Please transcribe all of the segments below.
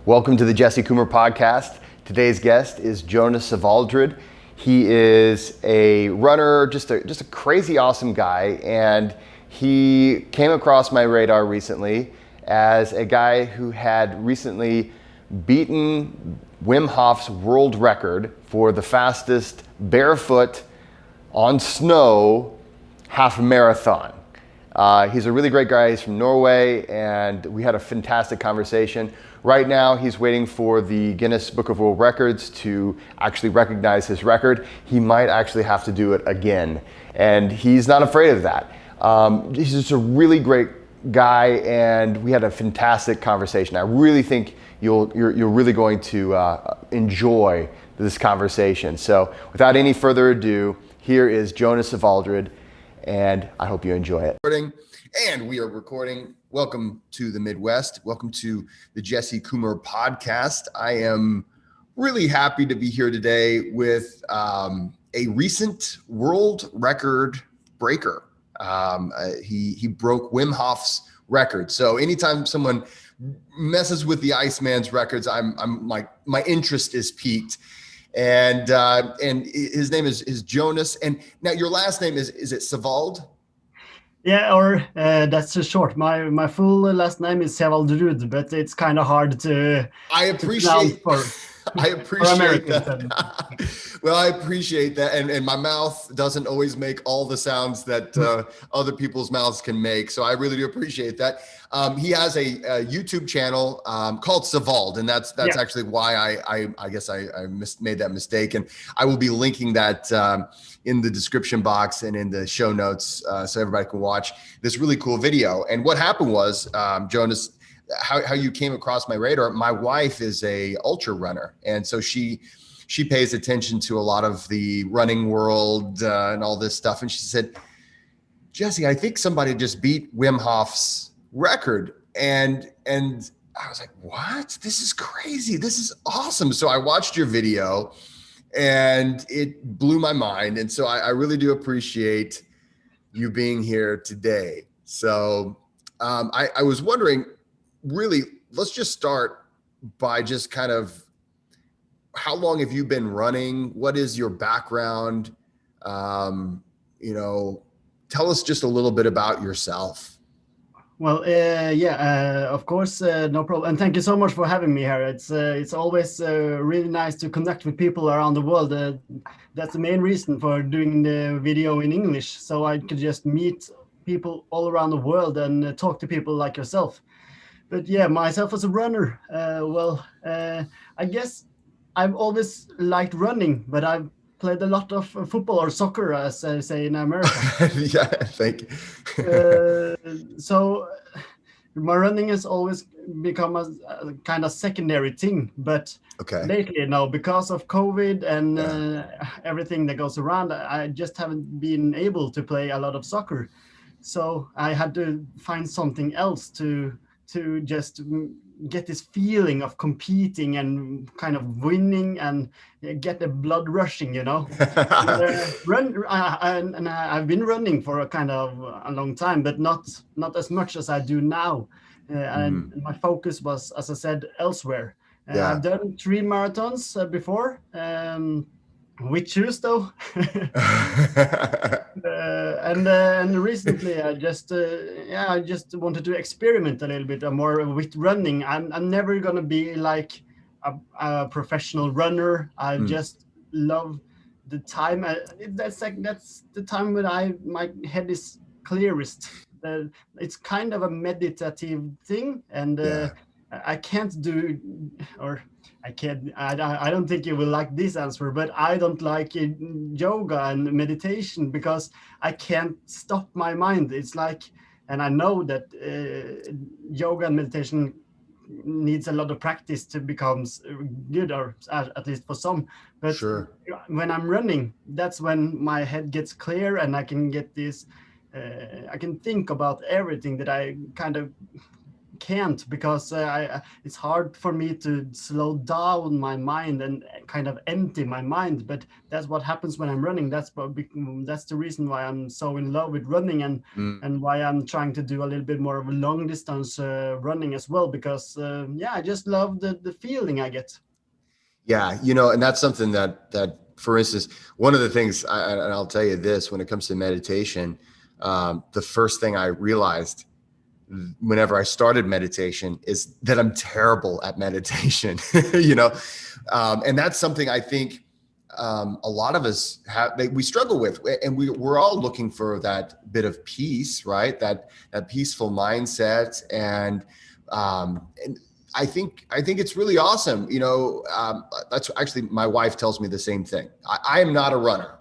Welcome to the Jesse Coomer podcast. Today's guest is Jonas Sevaldrud. He is a runner, just a crazy awesome guy, and he came across my radar recently as a guy who had recently beaten Wim Hof's world record for the fastest barefoot on snow half marathon. He's a really great guy. He's from Norway, and we had a fantastic conversation. Right now, he's waiting for the Guinness Book of World Records to actually recognize his record. He might actually have to do it again, and he's not afraid of that. He's just a really great guy, and we had a fantastic conversation. I really think you're really going to enjoy this conversation. So, without any further ado, here is Jonas Sevaldrud, and I hope you enjoy it. And we are recording. Welcome to the Midwest. Welcome to the Jesse Coomer podcast. I am really happy to be here today with a recent world record breaker. He broke Wim Hof's record. So anytime someone messes with the Iceman's records, I'm like, my interest is piqued. And his name is Jonas. And now your last name is it Sevald? Yeah, or that's too short. My full last name is Sevaldrud, but it's kind of hard to. I appreciate that. Well, I appreciate that, and my mouth doesn't always make all the sounds that other people's mouths can make. So I really do appreciate that. He has a YouTube channel called Sevald, and that's actually why I guess I made that mistake, and I will be linking that in the description box and in the show notes so everybody can watch this really cool video. And what happened was, Jonas, how you came across my radar. My wife is a ultra runner, and so she pays attention to a lot of the running world and all this stuff. And she said, Jesse, I think somebody just beat Wim Hof's record. And I was like, what? This is crazy. This is awesome. So I watched your video and it blew my mind. And so I really do appreciate you being here today. So I was wondering, really, let's just start by just kind of, how long have you been running? What is your background? Tell us just a little bit about yourself. Well, of course, no problem. And thank you so much for having me here. It's always really nice to connect with people around the world. That's the main reason for doing the video in English, so I could just meet people all around the world and talk to people like yourself. But yeah, myself as a runner, I guess I've always liked running, but I've played a lot of football or soccer, as I say in America. Yeah, thank you. So my running has always become a kind of secondary thing. But lately now, because of COVID and everything that goes around, I just haven't been able to play a lot of soccer. So I had to find something else to just get this feeling of competing and kind of winning and get the blood rushing, and, I've been running for a long time, but not as much as I do now. And my focus was, as I said, elsewhere. I've done 3 marathons before. With shoes though. And recently I just wanted to experiment a little bit more with running. I'm never gonna be like a professional runner. I just love the time. That's the time when my head is clearest. It's kind of a meditative thing, and I can't do, or I can't. I don't think you will like this answer, but I don't like yoga and meditation because I can't stop my mind. It's like, and I know that yoga and meditation needs a lot of practice to become good, or at least for some. But when I'm running, that's when my head gets clear and I can get this. I can think about everything that I kind of can't, because it's hard for me to slow down my mind and kind of empty my mind. But that's what happens when I'm running. That's the reason why I'm so in love with running, and why I'm trying to do a little bit more of a long distance running as well, because yeah, I just love the feeling I get. Yeah, and that's something that, for instance, one of the things, and I'll tell you this, when it comes to meditation, the first thing I realized whenever I started meditation is that I'm terrible at meditation, and that's something I think a lot of us we struggle with, and we're all looking for that bit of peace, right? That peaceful mindset, and I think it's really awesome. That's actually, my wife tells me the same thing. I am not a runner.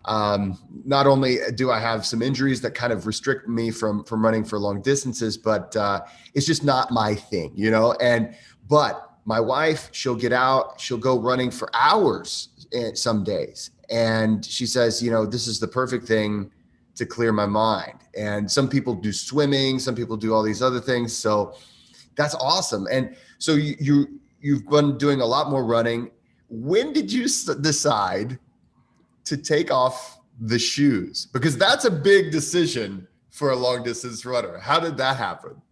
Not only do I have some injuries that kind of restrict me from running for long distances, but it's just not my thing, but my wife, she'll get out, she'll go running for hours some days. And she says, this is the perfect thing to clear my mind. And some people do swimming, some people do all these other things. So that's awesome. And so you've been doing a lot more running. When did you decide to take off the shoes? Because that's a big decision for a long distance runner. How did that happen?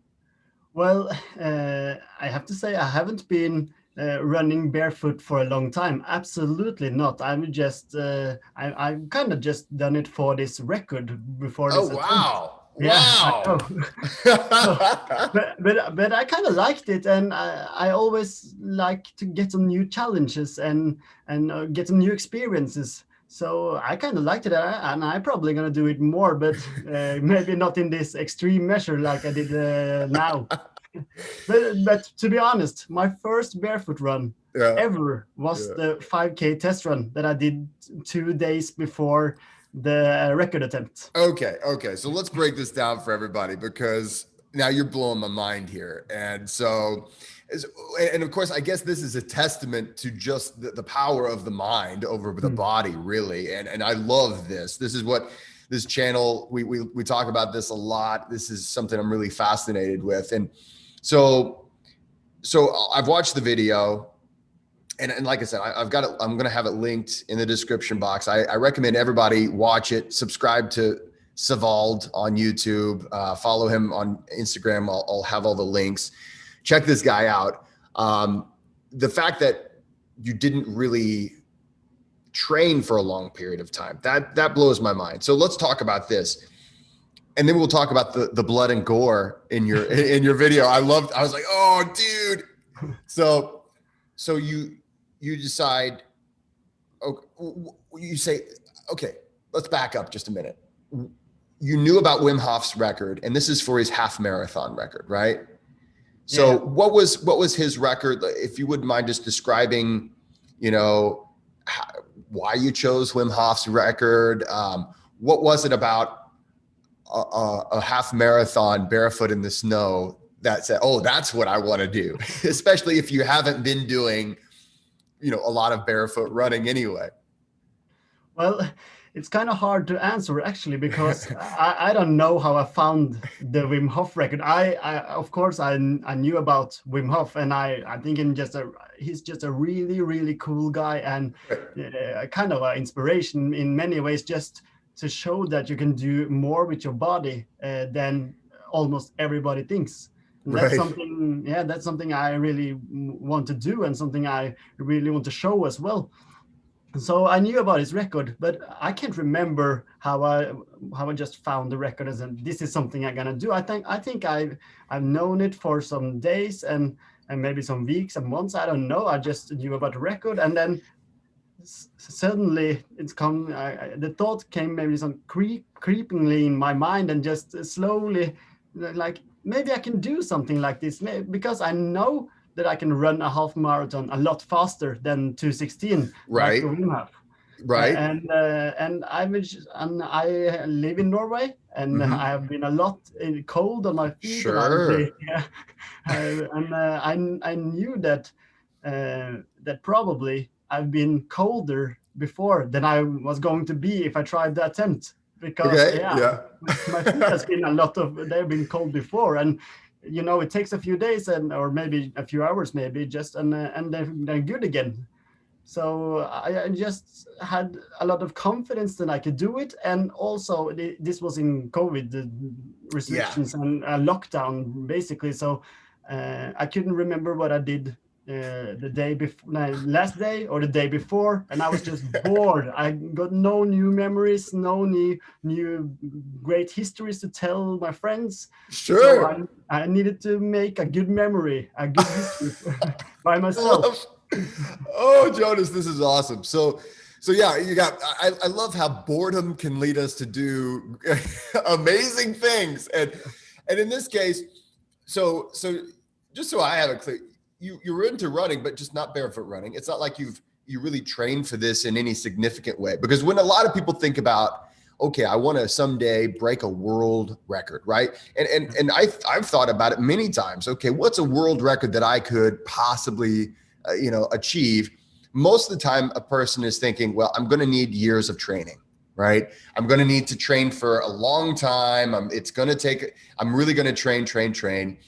Well, I have to say I haven't been running barefoot for a long time. Absolutely not. I'm just I've kind of just done it for this record before Oh, this attempt. wow. Yeah, I know. Wow. So, but I kind of liked it, and I always like to get some new challenges and get some new experiences. So I kind of liked it, and I'm probably gonna do it more, but maybe not in this extreme measure like I did now. But to be honest, my first barefoot run Yeah. ever was Yeah. the 5K test run that I did 2 days before the record attempt. Okay. So let's break this down for everybody, because now you're blowing my mind here. And so, and of course, I guess this is a testament to just the power of the mind over the body, really. And I love this. This is what this channel, we talk about this a lot. This is something I'm really fascinated with. And so I've watched the video. And like I said, I've got it. I'm going to have it linked in the description box. I recommend everybody watch it. Subscribe to Sevald on YouTube. Follow him on Instagram. I'll have all the links. Check this guy out. The fact that you didn't really train for a long period of time, that blows my mind. So let's talk about this, and then we'll talk about the blood and gore in your video. I was like, oh, dude. So you decide, okay, you say, okay, let's back up just a minute. You knew about Wim Hof's record, and this is for his half marathon record, right? So yeah. What was his record? If you wouldn't mind just describing, why you chose Wim Hof's record. What was it about a half marathon barefoot in the snow that said, oh, that's what I want to do, especially if you haven't been doing a lot of barefoot running anyway? Well, it's kind of hard to answer actually, because I don't know how I found the Wim Hof record. I of course I knew about Wim Hof, and I think he's just a really, really cool guy, and kind of an inspiration in many ways, just to show that you can do more with your body than almost everybody thinks. That's something, that's something I really want to do, and something I really want to show as well. So I knew about his record, but I can't remember how I just found the record as this is something I'm gonna do. I think I've known it for some days and maybe some weeks and months. I don't know. I just knew about the record, and then suddenly the thought came, maybe some creepingly in my mind, and just slowly, like, maybe I can do something like this, because I know that I can run a half marathon a lot faster than 2:16, right? Like Wim Hof. Right. And I live in Norway, and I have been a lot cold on my feet. Sure. And I knew that that probably I've been colder before than I was going to be if I tried the attempt, because my feet has been they've been cold before, and it takes a few days or maybe a few hours, maybe just, and then they're good again. So I just had a lot of confidence that I could do it. And also this was in COVID, the Yeah. restrictions and lockdown basically. So I couldn't remember what I did the day before, last day or the day before. And I was just bored. I got no new memories, no new great histories to tell my friends. So Sure. I needed to make a good memory, a good history by I myself. love, oh, Jonas, this is awesome. So yeah, I love how boredom can lead us to do amazing things. And in this case, so just so I have it clear, you're into running, but just not barefoot running. It's not like you really trained for this in any significant way, because when a lot of people think about, okay, I want to someday break a world record, right? And I've thought about it many times. Okay, what's a world record that I could possibly achieve? Most of the time, a person is thinking, well, I'm going to need years of training, right? I'm going to need to train for a long time. I'm really going to train.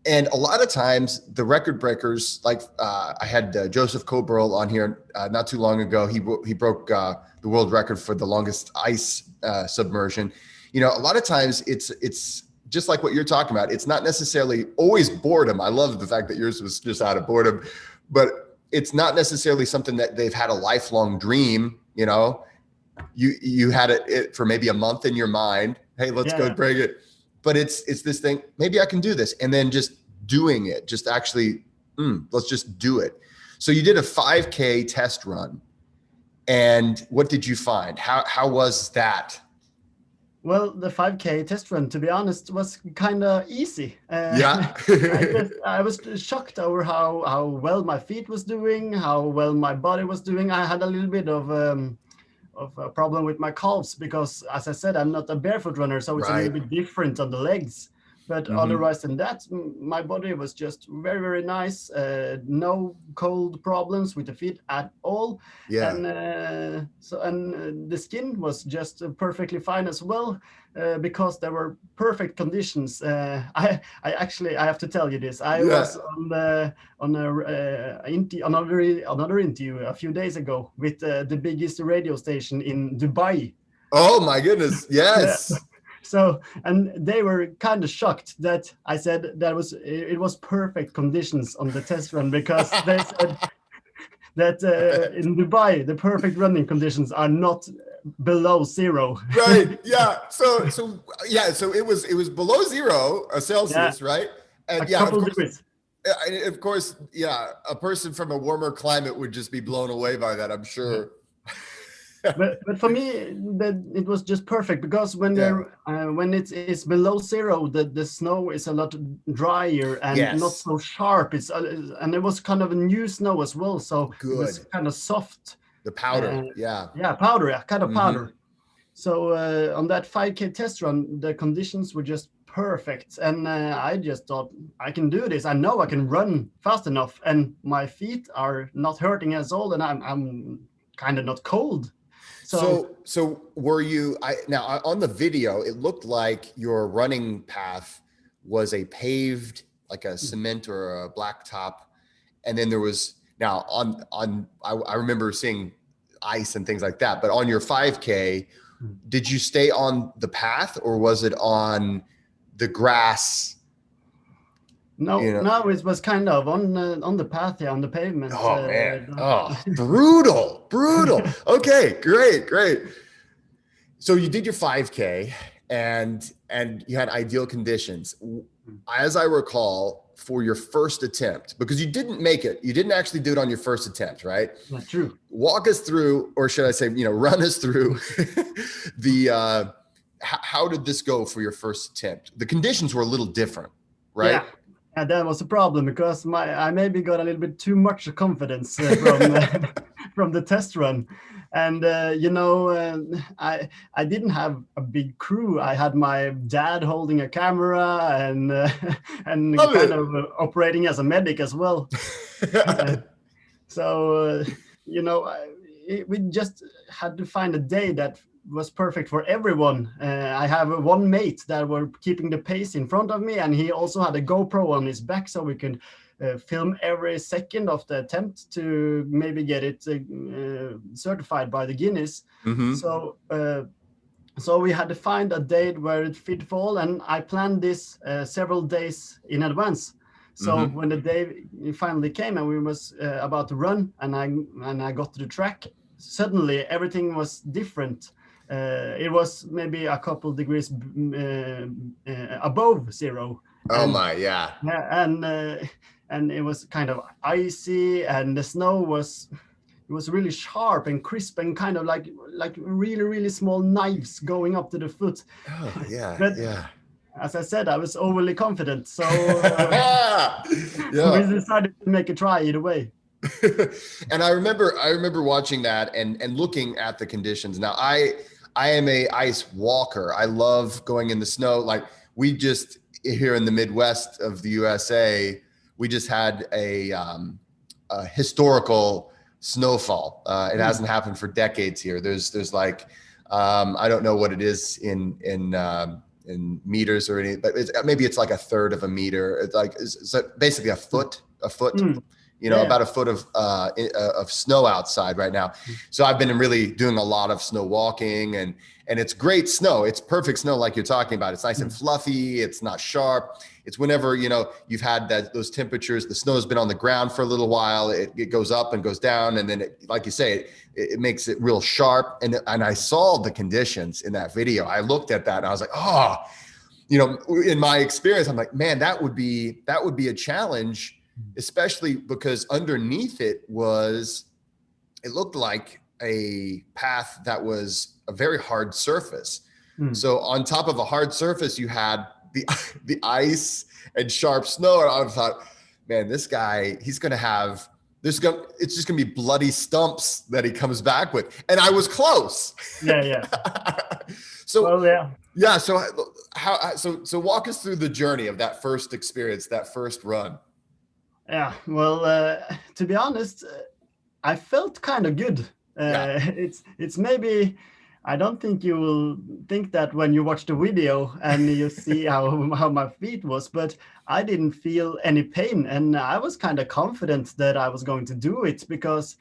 And a lot of times the record breakers, like I had Joseph Coburl on here not too long ago. He broke the world record for the longest ice submersion. A lot of times it's just like what you're talking about. It's not necessarily always boredom. I love the fact that yours was just out of boredom, but it's not necessarily something that they've had a lifelong dream. You had it for maybe a month in your mind. Hey, let's go break it. But it's this thing, maybe I can do this. And then just doing it, just actually, let's just do it. So you did a 5K test run. And what did you find? How was that? Well, the 5K test run, to be honest, was kind of easy. Yeah. I was shocked over how well my feet was doing, how well my body was doing. I had a little bit of a problem with my calves because, as I said, I'm not a barefoot runner, so it's a little bit different on the legs. But otherwise than that, my body was just very, very nice. No cold problems with the feet at all. Yeah. And the skin was just perfectly fine as well, because there were perfect conditions. I have to tell you this. I was on another interview a few days ago with the biggest radio station in Dubai. Oh my goodness! Yes. So, and they were kind of shocked that I said it was perfect conditions on the test run, because they said that in Dubai the perfect running conditions are not below zero. Right. Yeah. So it was below 0 Celsius, right? And degrees. Of course, a person from a warmer climate would just be blown away by that, I'm sure. But for me, it was just perfect, because when when it is below 0, the snow is a lot drier and not so sharp. And it was kind of a new snow as well, so it was kind of soft. The powder, powder, kind of powder. So on that 5K test run, the conditions were just perfect, and I just thought, I can do this. I know I can run fast enough, and my feet are not hurting at all, and I'm kind of not cold. So were you? Now on the video, it looked like your running path was a paved, like a cement or a blacktop, and then there was I remember seeing ice and things like that. But on your 5K, did you stay on the path, or was it on the grass? No, it was kind of on the path, on the pavement. Oh man! Brutal. Okay, great. So you did your 5K, and you had ideal conditions. As I recall, for your first attempt, because you didn't make it, you didn't actually do it on your first attempt, right? Not true. Walk us through, or should I say, run us through the how did this go for your first attempt? The conditions were a little different, right? Yeah. And that was a problem, because I maybe got a little bit too much confidence from the test run. And, I didn't have a big crew. I had my dad holding a camera and kind of operating as a medic as well. We just had to find a day that was perfect for everyone. I have one mate that were keeping the pace in front of me, and he also had a GoPro on his back, so we could film every second of the attempt to maybe get it certified by the Guinness. Mm-hmm. So we had to find a date where it fit fall, and I planned this several days in advance. So Mm-hmm. when the day finally came and we was about to run, and I got to the track, suddenly everything was different. It was maybe a couple degrees above zero, Oh and my, yeah. yeah, and it was kind of icy, and the snow was, it was really sharp and crisp and kind of like really really small knives going up to the foot. Oh yeah, But yeah. as I said, I was overly confident, so we Yeah. decided to make a try either way. And I remember watching that and looking at the conditions. Now I am a ice walker. I love going in the snow. Like we just here in the Midwest of the USA, we just had a historical snowfall. It Mm. hasn't happened for decades here. There's like I don't know what it is in meters or anything, but maybe it's like a third of a meter. It's like so basically a foot, Mm. Yeah, about a foot of snow outside right now. So I've been really doing a lot of snow walking, and it's great snow. It's perfect snow, like you're talking about. It's nice and yeah. fluffy. It's not sharp. It's whenever you've had those temperatures. The snow has been on the ground for a little while. It goes up and goes down, and then like you say, it makes it real sharp. And I saw the conditions in that video. I looked at that and I was like, oh, in my experience, I'm like, man, that would be a challenge, especially because underneath it looked like a path that was a very hard surface. Mm. So on top of a hard surface, you had the ice and sharp snow. And I thought, man, this guy, he's going to have it's just going to be bloody stumps that he comes back with. And I was close. Yeah, yeah. So Well, yeah. yeah. So walk us through the journey of that first experience, that first run. Yeah, well, to be honest, I felt kind of good. Yeah. It's maybe, I don't think you will think that when you watch the video and you see how my feet was, but I didn't feel any pain, and I was kind of confident that I was going to do it because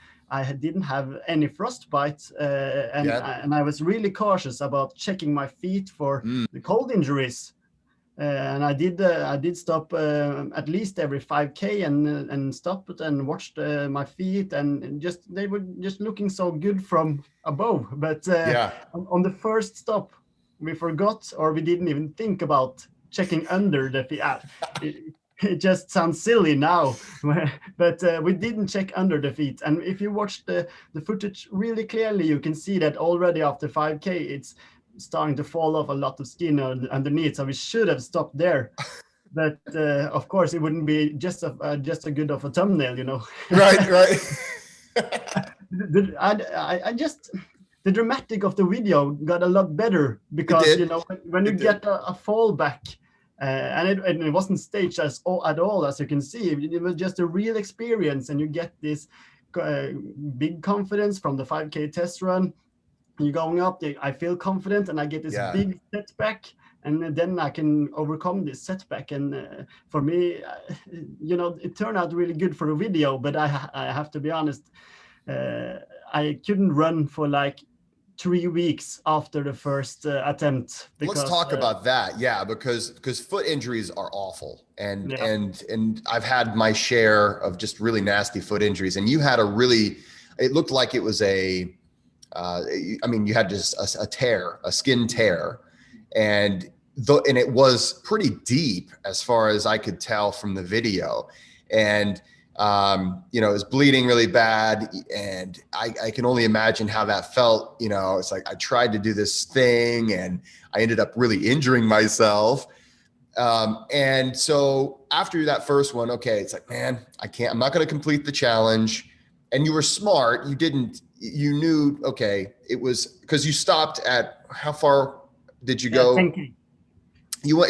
didn't have any frostbite, Yeah. and I was really cautious about checking my feet for Mm. the cold injuries. And I did stop at least every 5K and stopped and watched my feet, and just they were just looking so good from above. But Yeah. on the first stop, we forgot, or we didn't even think about checking under the feet. It just sounds silly now, but we didn't check under the feet. And if you watch the footage really clearly, you can see that already after 5K, it's starting to fall off a lot of skin underneath. So we should have stopped there. But of course, it wouldn't be just a good of a thumbnail. Right. Right. I just, the dramatic of the video got a lot better It because did. when you It did. get a fallback, and it wasn't staged at all, as you can see. It was just a real experience, and you get this big confidence from the 5K test run. You're going up, I feel confident, and I get this Yeah. big setback, and then I can overcome this setback. And for me, it turned out really good for a video, but I have to be honest, I couldn't run for like 3 weeks after the first attempt Let's because talk about that. Yeah, because foot injuries are awful, and yeah. and I've had my share of just really nasty foot injuries. And you had it looked like it was you had just a skin tear, and it was pretty deep as far as I could tell from the video, and it was bleeding really bad, and I can only imagine how that felt. It's like I tried to do this thing, and I ended up really injuring myself. And so after that first one, okay, it's like, man, I'm not going to complete the challenge. And you were smart. You knew, okay, it was because you stopped at, how far did you go? 10K.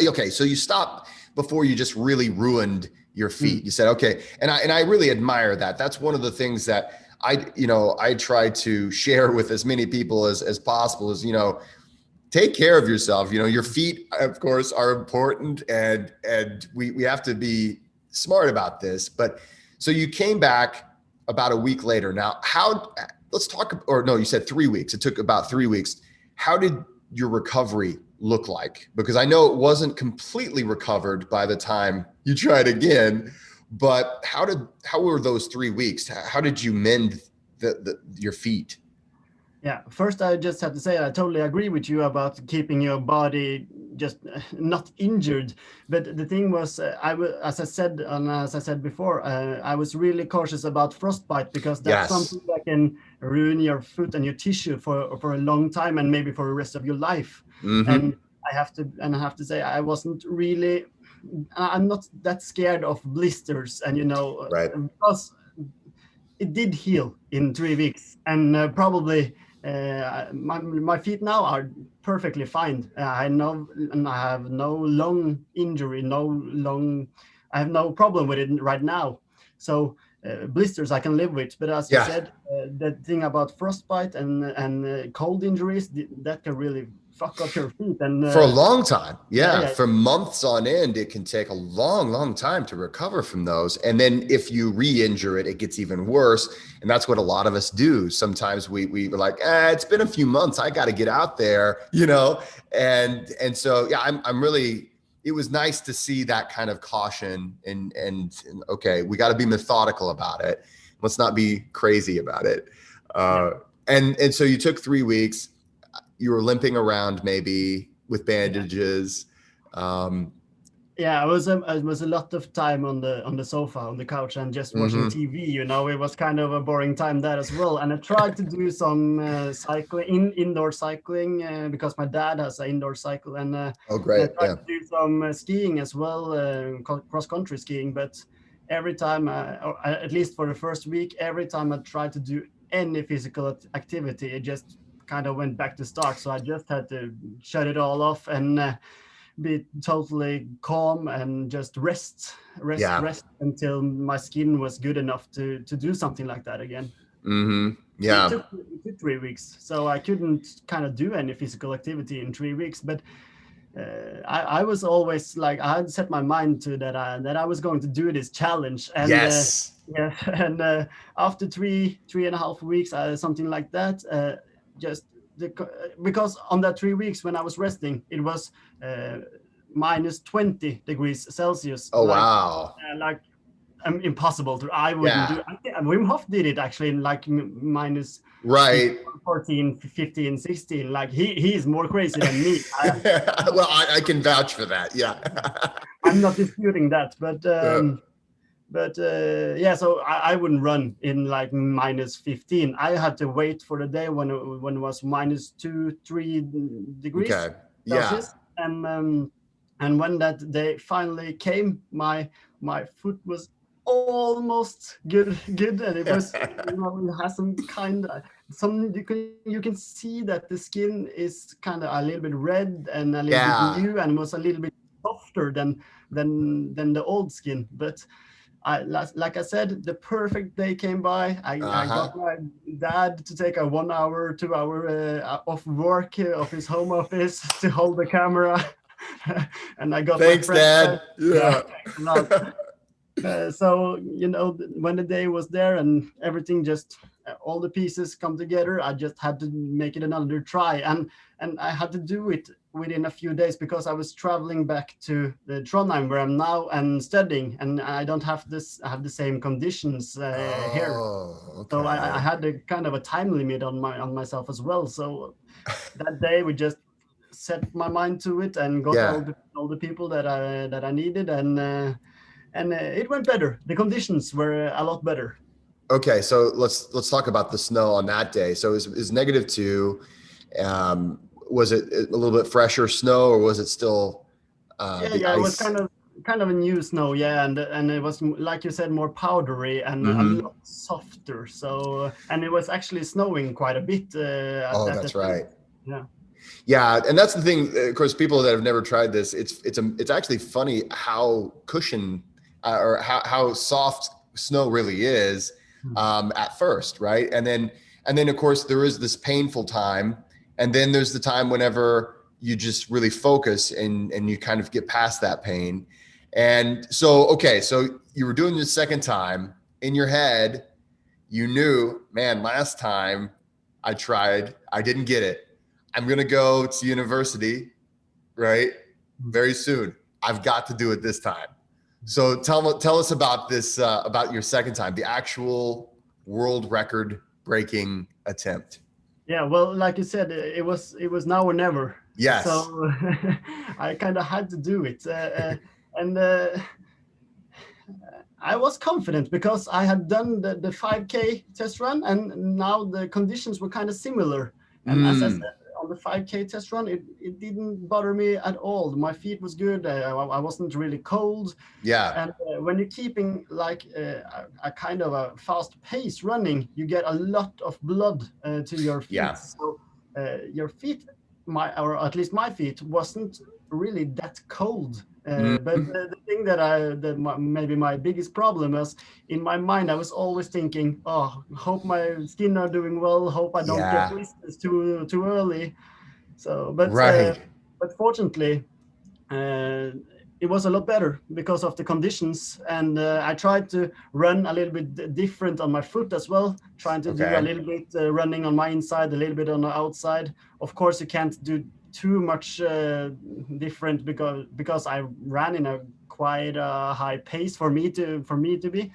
Okay. So you stopped before you just really ruined your feet. Mm. You said, okay. And I really admire that. That's one of the things that I try to share with as many people as possible is, take care of yourself. Your feet, of course, are important, and we have to be smart about this. But so you came back about a week later. Now, let's talk, or no, you said 3 weeks. It took about 3 weeks. How did your recovery look like? Because I know it wasn't completely recovered by the time you tried again, but how were those 3 weeks? How did you mend your feet? Yeah, first I just have to say I totally agree with you about keeping your body just not injured. But the thing was, as I said before, I was really cautious about frostbite because that's Yes. something that can ruin your foot and your tissue for a long time and maybe for the rest of your life. Mm-hmm. And I have to say I wasn't really. I'm not that scared of blisters, and Right. because it did heal in 3 weeks, and probably my feet now are perfectly fine. I know, and I have no long injury, I have no problem with it right now. So blisters I can live with, but as you Yeah. said, the thing about frostbite and cold injuries, that can really fuck up your feet. And For a long time. yeah, Yeah. yeah, For months on end, it can take a long, long time to recover from those. And then if you re-injure it, it gets even worse. And that's what a lot of us do. Sometimes we were like, it's been a few months. I got to get out there, And so, yeah, I'm really, it was nice to see that kind of caution and okay, we got to be methodical about it. Let's not be crazy about it. yeah. And so you took 3 weeks. You were limping around maybe with Yeah. bandages. Um, Yeah, it was a lot of time on the sofa on the couch and just watching mhm. TV. It was kind of a boring time that as well. And I tried to do some cycling, indoor cycling, because my dad has an indoor cycle, Oh, and I great. tried Yeah. to do some skiing as well, cross country skiing. But every time, at least for the first week, every time I tried to do any physical activity, it just kind of went back to start. So I just had to shut it all off and. Be totally calm and just Yeah. rest until my skin was good enough to do something like that again. So Yeah. it took 3 weeks. So I couldn't kind of do any physical activity in 3 weeks. But I was always like I had set my mind to that I was going to do this challenge. And Yes. yeah, and after 3.5 weeks, something like that, just because on that 3 weeks when I was resting, it was uh, minus 20 degrees Celsius, Oh, wow. like impossible to. I wouldn't Yeah. do. I think Wim Hof did it actually in like minus Right. 14, 15, 16. Like he's more crazy than me. Well, I can vouch for that. Yeah. I'm not disputing that, but Yeah. yeah, so I wouldn't run in like minus 15. I had to wait for the day when it was minus 2, 3 degrees Okay. Yeah. Celsius. And when that day finally came, my foot was almost good, and it was, it has some kind of some you can see that the skin is kind of a little bit red and a little bit Yeah. new and was a little bit softer than the old skin. But like I said, the perfect day came by. I Uh-huh. got my dad to take a 1 hour, 2 hour off work of his home office to hold the camera, and I got my Thanks, friend. Dad. Yeah, Yeah. thanks a lot. So when the day was there and everything just all the pieces come together, I just had to make it another try, and I had to do it within a few days because I was traveling back to the Trondheim where I'm now and studying, and I don't have I have the same conditions here. Oh, So I okay. had a kind of a time limit on myself as well. So that day we just set my mind to it and got Yeah. all the people that I needed, and it went better. The conditions were a lot better. Okay, so let's talk about the snow on that day. So is -2. Was it a little bit fresher snow, or was it still Yeah, the yeah, it was ice? kind of a new snow, yeah, and it was like you said, more powdery and a Hmm. lot softer. So and it was actually snowing quite a bit Oh, at the that's time. right. Yeah, Yeah, and that's the thing. Of course, people that have never tried this, it's actually funny how cushion or how soft snow really is. at first, right? And then of course there is this painful time, and then there's the time whenever you just really focus and you kind of get past that pain. And so, okay, so you were doing the second time in your head, you knew, man, last time I tried, I didn't get it. I'm going to go to university, right? Very soon. I've got to do it this time. So tell us about this, about your second time, the actual world record breaking attempt. Yeah, well, like you said, it was now or never. Yes. So I kind of had to do it, and I was confident because I had done the 5K test run, and now the conditions were kind of similar. And as I said, on the 5K test run, it didn't bother me at all. My feet was good. I wasn't really cold. Yeah. And when you're keeping like a kind of a fast pace running, you get a lot of blood to your feet. Yeah. So your feet, or at least my feet, wasn't really that cold. But the thing maybe my biggest problem was, in my mind I was always thinking, oh, hope my skin are doing well, hope I don't get Yeah. blisters too early. So Right. but fortunately uh, it was a lot better because of the conditions, and I tried to run a little bit different on my foot as well, trying to do a Okay. little bit running on my inside, a little bit on the outside. Of course you can't do too much different because I ran in a quite high pace for me to be.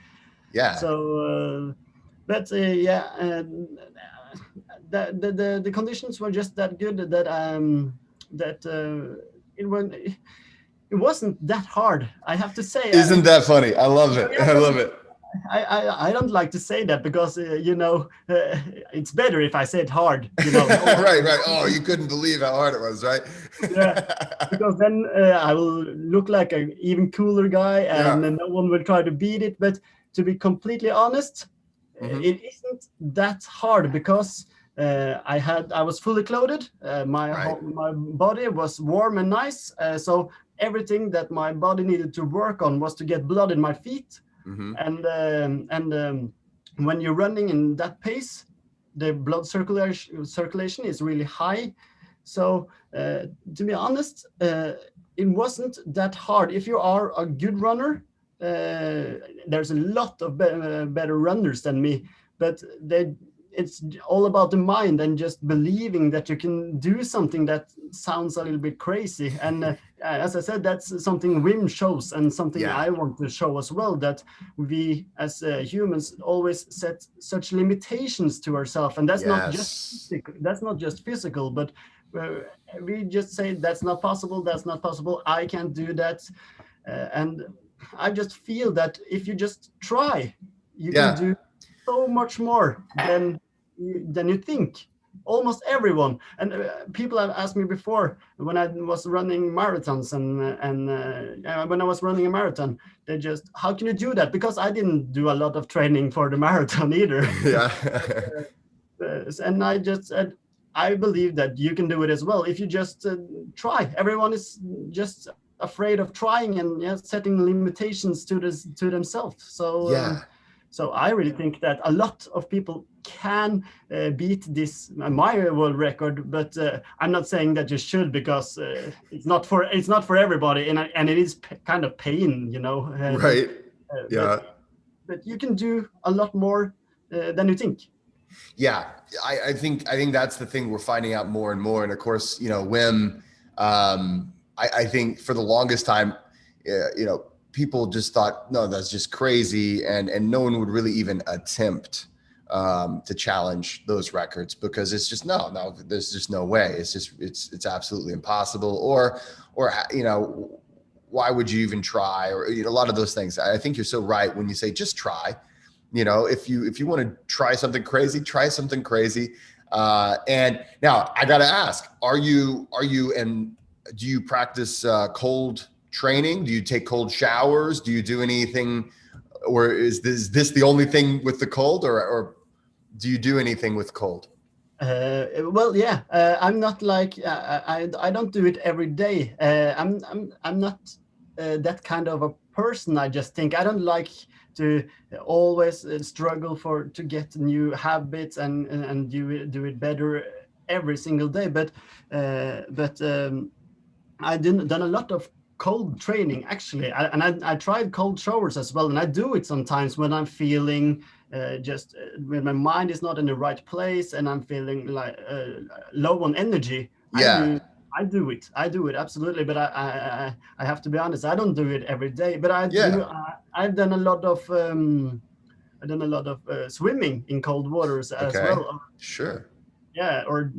Yeah. So yeah, the conditions were just that good that it wasn't that hard, I have to say. Isn't that funny? I love it. Yeah, I but love it. I don't like to say that because it's better if I say it hard. Right, right. Oh, you couldn't believe how hard it was, right? Yeah, because then I will look like an even cooler guy, and Yeah. no one will try to beat it. But to be completely honest, it isn't that hard because I was fully clothed. Right. My body was warm and nice. So everything that my body needed to work on was to get blood in my feet. And when you're running in that pace, the blood circulation is really high. So to be honest, it wasn't that hard. If you are a good runner, there's a lot of better runners than me, but it's all about the mind and just believing that you can do something that sounds a little bit crazy. And as I said, that's something Wim shows, and something Yeah. I want to show as well, that we as humans always set such limitations to ourselves, and Yes. that's not just physical, but we just say that's not possible, I can't do that. And I just feel that if you just try, you can Yeah. do so much more than you think. Almost everyone, and people have asked me before when I was running marathons, and when I was running a marathon, they just, how can you do that? Because I didn't do a lot of training for the marathon either. Yeah. And I just said, I believe that you can do it as well if you just try. Everyone is just afraid of trying and setting limitations to themselves. Yeah. So I really think that a lot of people can beat this my world record, but I'm not saying that you should, because it's not for everybody, and it is kind of pain, Right. Yeah. but you can do a lot more than you think. Yeah, I think that's the thing we're finding out more and more. And of course, Wim, I think for the longest time, people just thought, no, that's just crazy, and no one would really even attempt to challenge those records, because it's just no, there's just no way. It's absolutely impossible. Or why would you even try? Or a lot of those things. I think you're so right when you say just try. If you want to try something crazy, try something crazy. And now I got to ask, and do you practice cold training? Do you take cold showers? Do you do anything, or is this the only thing with the cold, or do you do anything with cold? Well, yeah, I'm not like I don't do it every day. I'm not that kind of a person. I just think I don't like to always struggle to get new habits and do it better every single day. But I didn't done a lot of cold training actually, I tried cold showers as well, and I do it sometimes when I'm feeling just when my mind is not in the right place and I'm feeling like low on energy. Yeah. I do it absolutely, but I have to be honest, I don't do it every day, but I do. Yeah. I've done a lot of swimming in cold waters as Okay. well. Sure. Yeah, or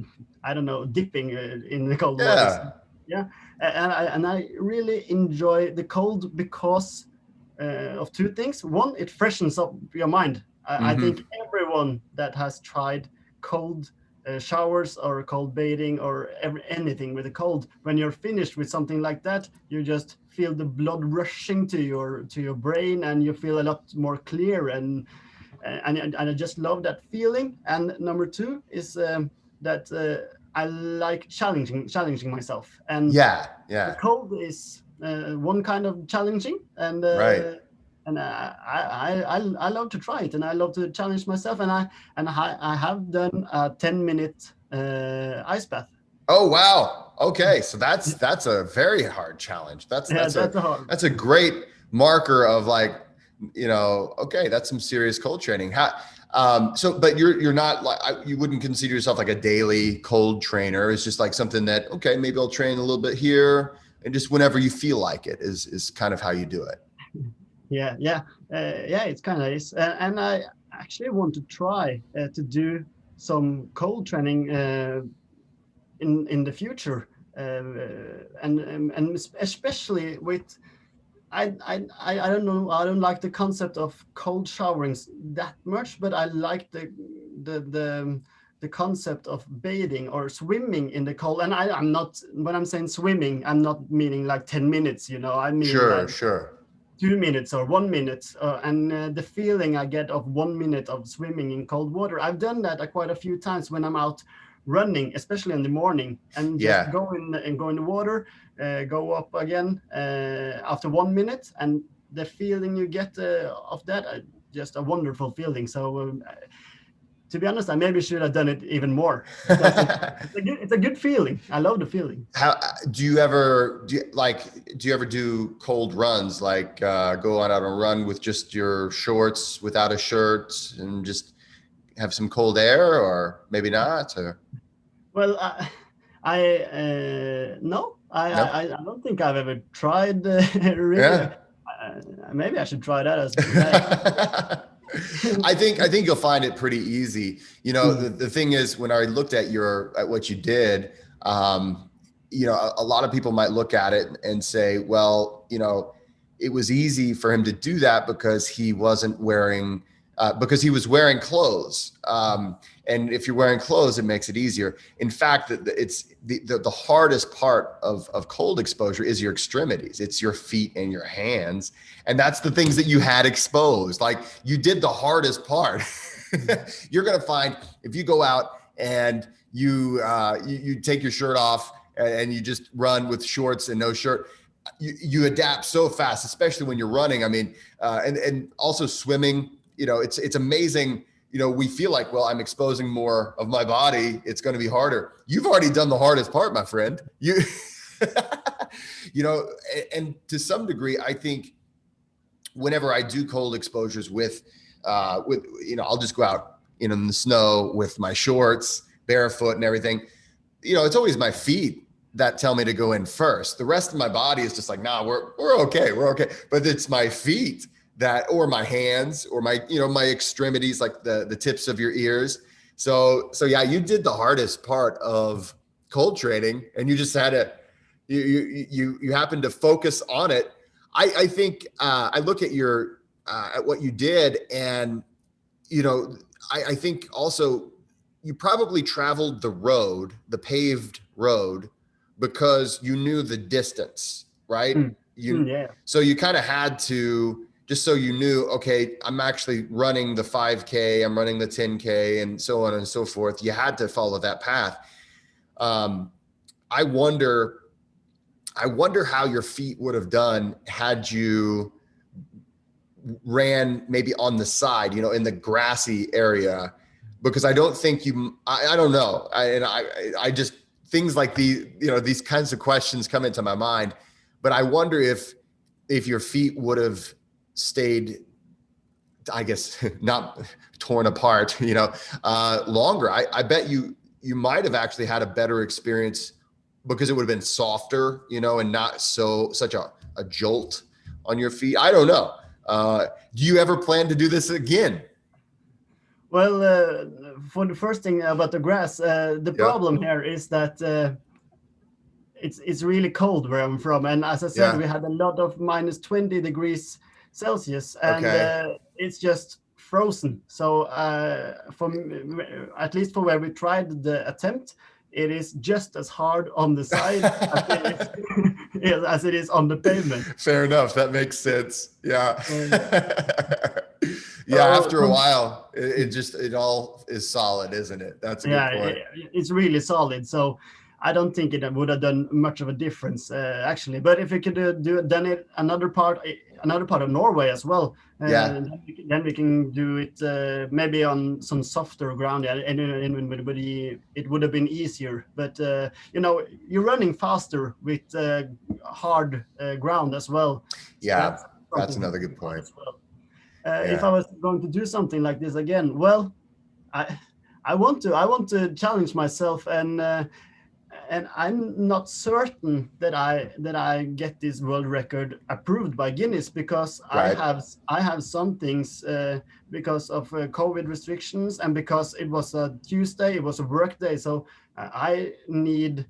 I don't know, dipping in the cold waters. Yeah. Yeah, and I really enjoy the cold because of two things. One, it freshens up your mind. I think Mm-hmm. everyone that has tried cold showers or cold bathing or anything with a cold, when you're finished with something like that, you just feel the blood rushing to your brain, and you feel a lot more clear, and I just love that feeling. And number two is that I like challenging myself, and Yeah. the Yeah. cold is one kind of challenging, and Right. I love to try it, and I love to challenge myself, and I have done a 10-minute ice bath. Oh wow. Okay, so that's a very hard challenge. That's Yeah, that's a that's a hard. that's a great marker of like, okay, that's some serious cold training. But you're not like you wouldn't consider yourself like a daily cold trainer. It's just like something that, okay, maybe I'll train a little bit here, and just whenever you feel like it is kind of how you do it. Yeah, it's kind of nice, and I actually want to try to do some cold training in the future, and especially with I don't know, I don't like the concept of cold showerings that much, but I like the the the concept of bathing or swimming in the cold. And I'm not, when I'm saying swimming, I'm not meaning like 10 minutes, I mean Sure, like sure. 2 minutes or 1 minute, and the feeling I get of 1 minute of swimming in cold water. I've done that quite a few times when I'm out running, especially in the morning, and just Yeah. go in the water, go up again after 1 minute, and the feeling you get of that, just a wonderful feeling. So to be honest, I maybe should have done it even more, because it's a good feeling. I love the feeling. How do you ever do cold runs, like go on out and run with just your shorts without a shirt and just have some cold air, or maybe not, or Well, I no, no? I don't think I've ever tried really. Yeah. Maybe I should try that as yeah. I think you'll find it pretty easy. Mm, The thing is, when I looked at what you did, a lot of people might look at it and say, well, it was easy for him to do that because he wasn't wearing because he was wearing clothes. And if you're wearing clothes, it makes it easier. In fact, it's the hardest part of cold exposure is your extremities. It's your feet and your hands. And that's the things that you had exposed. Like, you did the hardest part. You're going to find, if you go out and you take your shirt off and you just run with shorts and no shirt, you adapt so fast, especially when you're running. I mean, and also swimming, it's amazing. We feel like, well, I'm exposing more of my body, it's going to be harder. You've already done the hardest part, my friend. And to some degree, I think whenever I do cold exposures I'll just go out in the snow with my shorts, barefoot and everything. It's always my feet that tell me to go in first. The rest of my body is just like, nah, we're okay. We're okay. But it's my feet or my hands, or my extremities, like the tips of your ears. So yeah, you did the hardest part of cold training, and you just had to, you happened to focus on it. I think I look at what you did, and you know, I think also you probably traveled the paved road, because you knew the distance, right? mm, yeah. So you kind of had to, just so you knew, okay, I'm actually running the 5K, I'm running the 10K, and so on and so forth. You had to follow that path. Um, I wonder, how your feet would have done had you ran maybe on the side, in the grassy area, because I don't think I don't know. I just, things like these kinds of questions come into my mind, but I wonder if your feet would have stayed, I guess, not torn apart, longer. I bet you might have actually had a better experience because it would have been softer, and not such a jolt on your feet. I don't know. Do you ever plan to do this again? Well, for the first thing about the grass, the problem here is that it's really cold where I'm from, and as I said, we had a lot of minus 20 degrees Celsius, and it's just frozen. So at least for where we tried the attempt, it is just as hard on the side as it is on the pavement. Fair enough. That makes sense. Yeah. After a while, it all is solid, isn't it? That's a good point. It's really solid. So I don't think it would have done much of a difference, actually. But if we could done it another part of Norway as well, then we can do it maybe on some softer ground, and it would have been easier. But you're running faster with hard ground as well. So that's another good point. As well. If I was going to do something like this again, well, I want to challenge myself, and I'm not certain that I get this world record approved by Guinness, because I have some things because of COVID restrictions, and because it was a Tuesday, it was a work day, so I need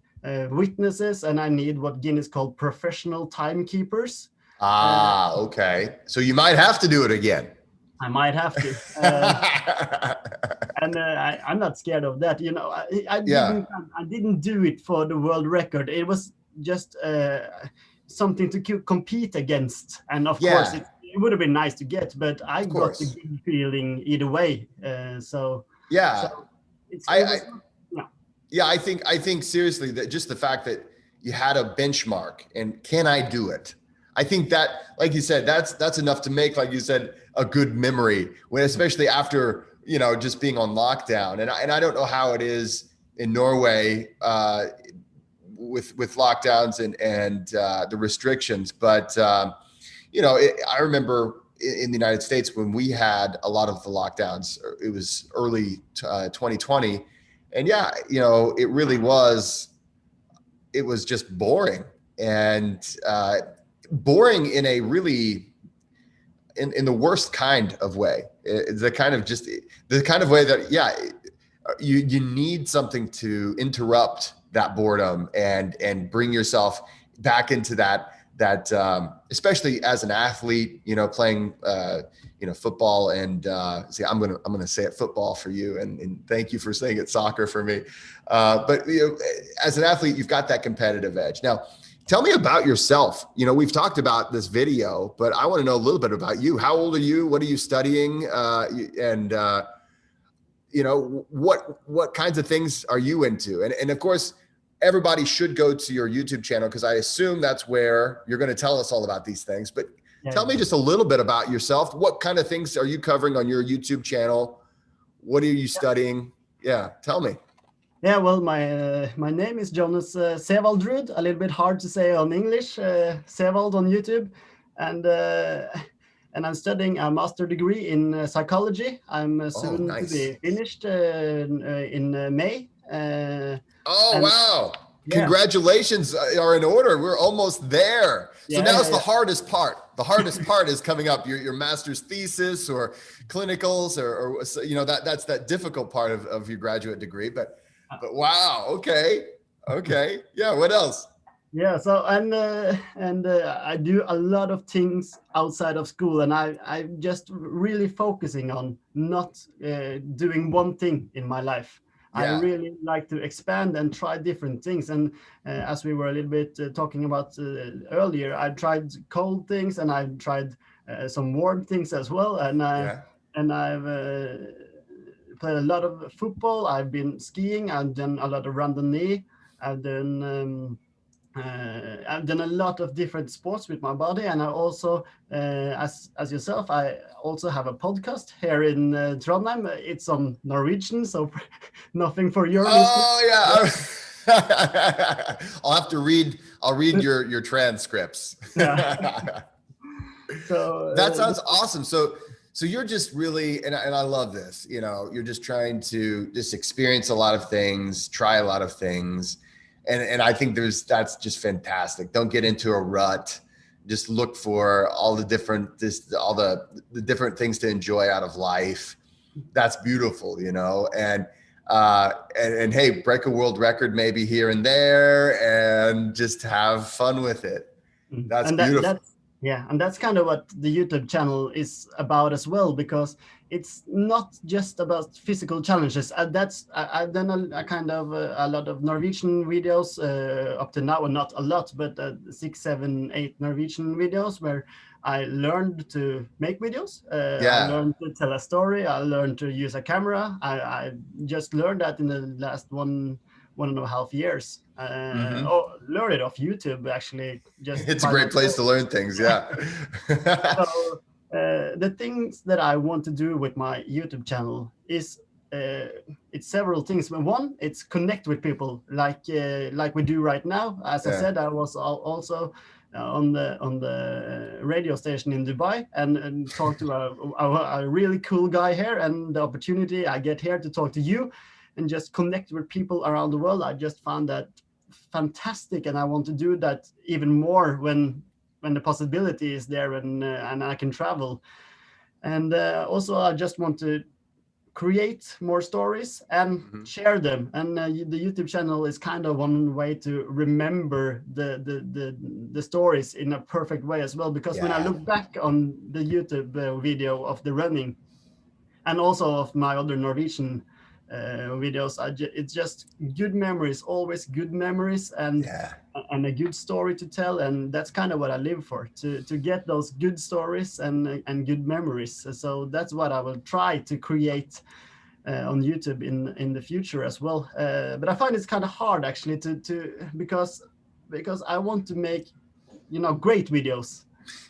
witnesses, and I need what Guinness called professional timekeepers. Okay. So you might have to do it again. I might have to. And I'm not scared of that. I didn't do it for the world record. It was just something to compete against. And of course, it would have been nice to get, but I got the good feeling either way. I think seriously that just the fact that you had a benchmark and can I do it? I think that, like you said, that's enough to make, like you said, a good memory, when especially after just being on lockdown. And I don't know how it is in Norway with lockdowns and the restrictions, but I remember in the United States when we had a lot of the lockdowns. It was early 2020, and it really was. It was just boring and. Boring in a really in the worst kind of way. It's the kind of way that you need something to interrupt that boredom and bring yourself back into that especially as an athlete, playing football, and see, I'm gonna say it football for you, and thank you for saying it soccer for me. But as an athlete, you've got that competitive edge. Now, tell me about yourself. We've talked about this video, but I want to know a little bit about you. How old are you? What are you studying? What kinds of things are you into? And of course, everybody should go to your YouTube channel, because I assume that's where you're going to tell us all about these things. But tell me just a little bit about yourself. What kind of things are you covering on your YouTube channel? What are you studying? Yeah, tell me. Yeah, well, my name is Jonas Sevaldrud. A little bit hard to say on English. Sevald on YouTube, and I'm studying a master degree in psychology. I'm soon to be finished in May. Wow! Congratulations are in order. We're almost there. So now's the hardest part. The hardest part is coming up. Your master's thesis or clinicals, or that's that difficult part of your graduate degree, but wow. Okay. Yeah. What else? Yeah. So I do a lot of things outside of school, and I'm just really focusing on not doing one thing in my life. I really like to expand and try different things. And as we were a little bit talking about earlier, I tried cold things, and I've tried some warm things as well. And I've played a lot of football. I've been skiing. I've done a lot of randonnée. I've done I've done a lot of different sports with my body, and I also, as yourself, I also have a podcast here in Trondheim. It's on Norwegian, so nothing for your listeners. Oh yeah. I'll have to read. I'll read your transcripts. Yeah. That So sounds awesome. So you're just really, and I love this, you're just trying to just experience a lot of things, try a lot of things. And I think that's just fantastic. Don't get into a rut. Just look for all the different, all the different things to enjoy out of life. That's beautiful, and hey, break a world record maybe here and there and just have fun with it. That's and beautiful. that's yeah, and that's kind of what the YouTube channel is about as well, because it's not just about physical challenges. I've done a kind of a lot of Norwegian videos up to now, and not a lot, but 6, 7, 8 Norwegian videos where I learned to make videos. I Yeah. learned to tell a story. I learned to use a camera. I just learned that in the last 1.5 years. Mm-hmm. Learned it off YouTube, actually, just It's a by great place myself. to learn things. Yeah. So the things that I want to do with my YouTube channel is uh, it's several things. But one, it's connect with people like we do right now. As I Yeah. said, I was also on the radio station in Dubai, and talked to a really cool guy here, and the opportunity I get here to talk to you and just connect with people around the world. I just found that fantastic, and I want to do that even more when the possibility is there, and I can travel. And also, I just want to create more stories and Mm-hmm. share them. And the YouTube channel is kind of one way to remember the stories in a perfect way as well. Because when I Yeah. look back on the YouTube video of the running, and also of my other Norwegian videos, it's just good memories, always good memories, Yeah. and a good story to tell. And that's kind of what I live for, to get those good stories and good memories. So that's what I will try to create on YouTube in the future as well. But I find it's kind of hard, actually, to because I want to make great videos.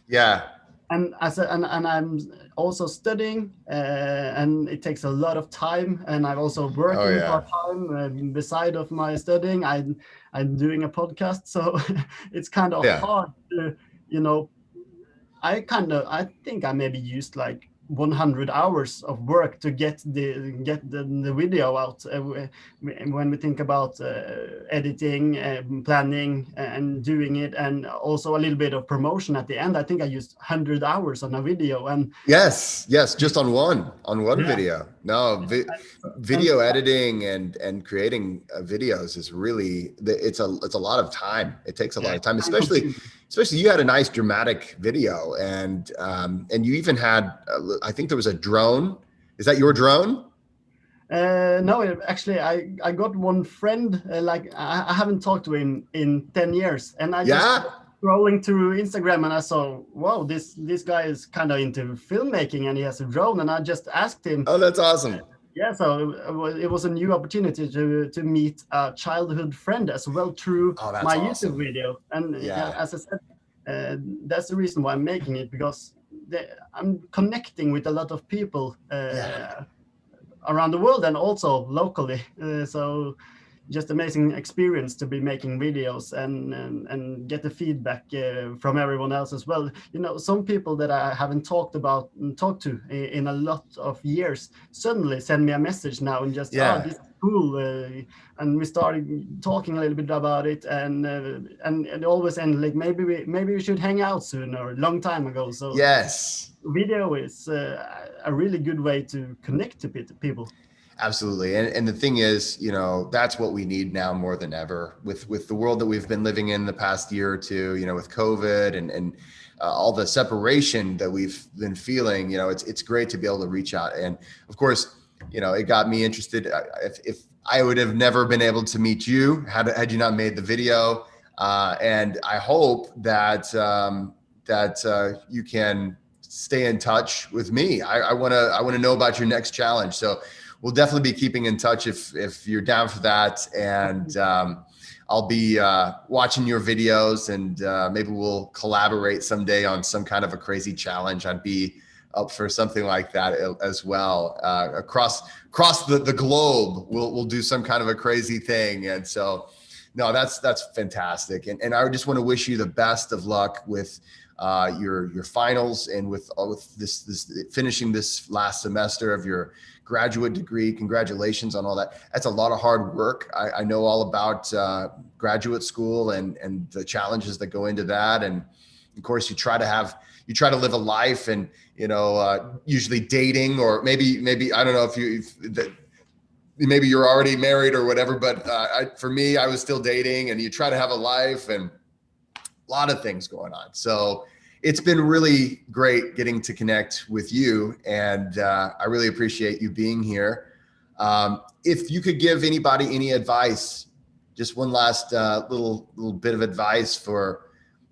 Yeah. And I'm also studying, and it takes a lot of time, and I'm also Oh working yeah. part-time beside of my studying. I'm doing a podcast, so it's kind of Yeah. hard to, you know I think I maybe used like 100 hours of work to get the video out. When we think about editing, planning, and doing it, and also a little bit of promotion at the end, I think I used 100 hours on a video. And Yes. Yes. Just on one yeah, video. No, and video editing and creating videos is really, it's a lot of time. It takes a lot yeah, of time, time especially consuming. you had a nice dramatic video, and you even had, I think there was a drone. Is that your drone? No, actually, I got one friend. Like I haven't talked to him in 10 years, and I just Yeah. was scrolling through Instagram, and I saw, wow, this guy is kind of into filmmaking, and he has a drone. And I just asked him. Oh, that's awesome. Yeah, so it was a new opportunity to meet a childhood friend as well through Oh, that's my YouTube awesome. video. And Yeah. as I said, that's the reason why I'm making it, because I'm connecting with a lot of people Yeah. around the world and also locally. So just amazing experience to be making videos and get the feedback from everyone else as well. Some people that I haven't talked to in a lot of years suddenly send me a message now, and just, oh, Yeah. this is cool, and we started talking a little bit about it, and it always end like, maybe we should hang out soon, or a long time ago. So Yes. video is a really good way to connect to people. Absolutely. And the thing is, that's what we need now more than ever, with the world that we've been living in the past year or two, with COVID and all the separation that we've been feeling. It's great to be able to reach out. And of course, it got me interested. If I would have never been able to meet you had you not made the video. And I hope that you can stay in touch with me. I want to know about your next challenge. So we'll definitely be keeping in touch if you're down for that. And I'll be watching your videos, and maybe we'll collaborate someday on some kind of a crazy challenge. I'd be up for something like that as well. Across the globe, we'll do some kind of a crazy thing. And so, no, that's fantastic. And I just want to wish you the best of luck with your finals, and with this finishing this last semester of your graduate degree. Congratulations on all that. That's a lot of hard work. I know all about graduate school and the challenges that go into that. And of course, you try to live a life, and usually dating, or maybe I don't know if maybe you're already married or whatever, but for me, I was still dating, and you try to have a life and a lot of things going on. So it's been really great getting to connect with you, and I really appreciate you being here. If you could give anybody any advice, just one last little bit of advice for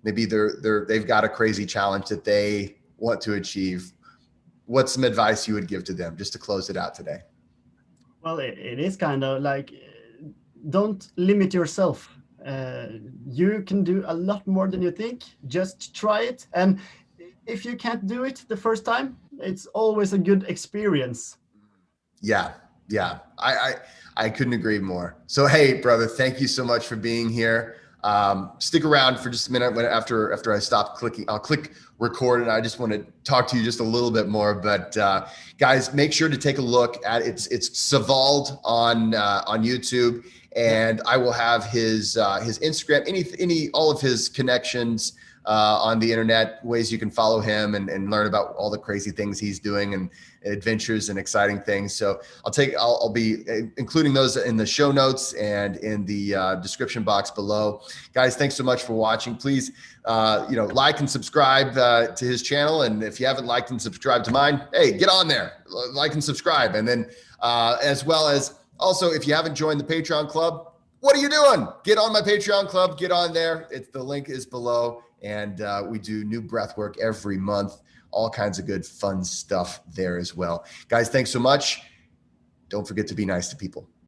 maybe they've got a crazy challenge that they want to achieve, what's some advice you would give to them just to close it out today? Well, it is kind of like, don't limit yourself. You can do a lot more than you think. Just try it. And if you can't do it the first time, it's always a good experience. Yeah. I couldn't agree more. So, hey, brother, thank you so much for being here. Stick around for just a minute. After I stop clicking, I'll click record, and I just want to talk to you just a little bit more. But guys, make sure to take a look at it's Sevald on YouTube, and I will have his Instagram, any all of his connections on the internet, ways you can follow him and learn about all the crazy things he's doing and adventures and exciting things. So I'll be including those in the show notes and in the description box below. Guys, thanks so much for watching. Please, like and subscribe to his channel. And if you haven't liked and subscribed to mine, hey, get on there, like and subscribe. And then as well as also, if you haven't joined the Patreon club, what are you doing? Get on my Patreon club, get on there. The link is below. And we do new breath work every month, all kinds of good fun stuff there as well. Guys, thanks so much. Don't forget to be nice to people.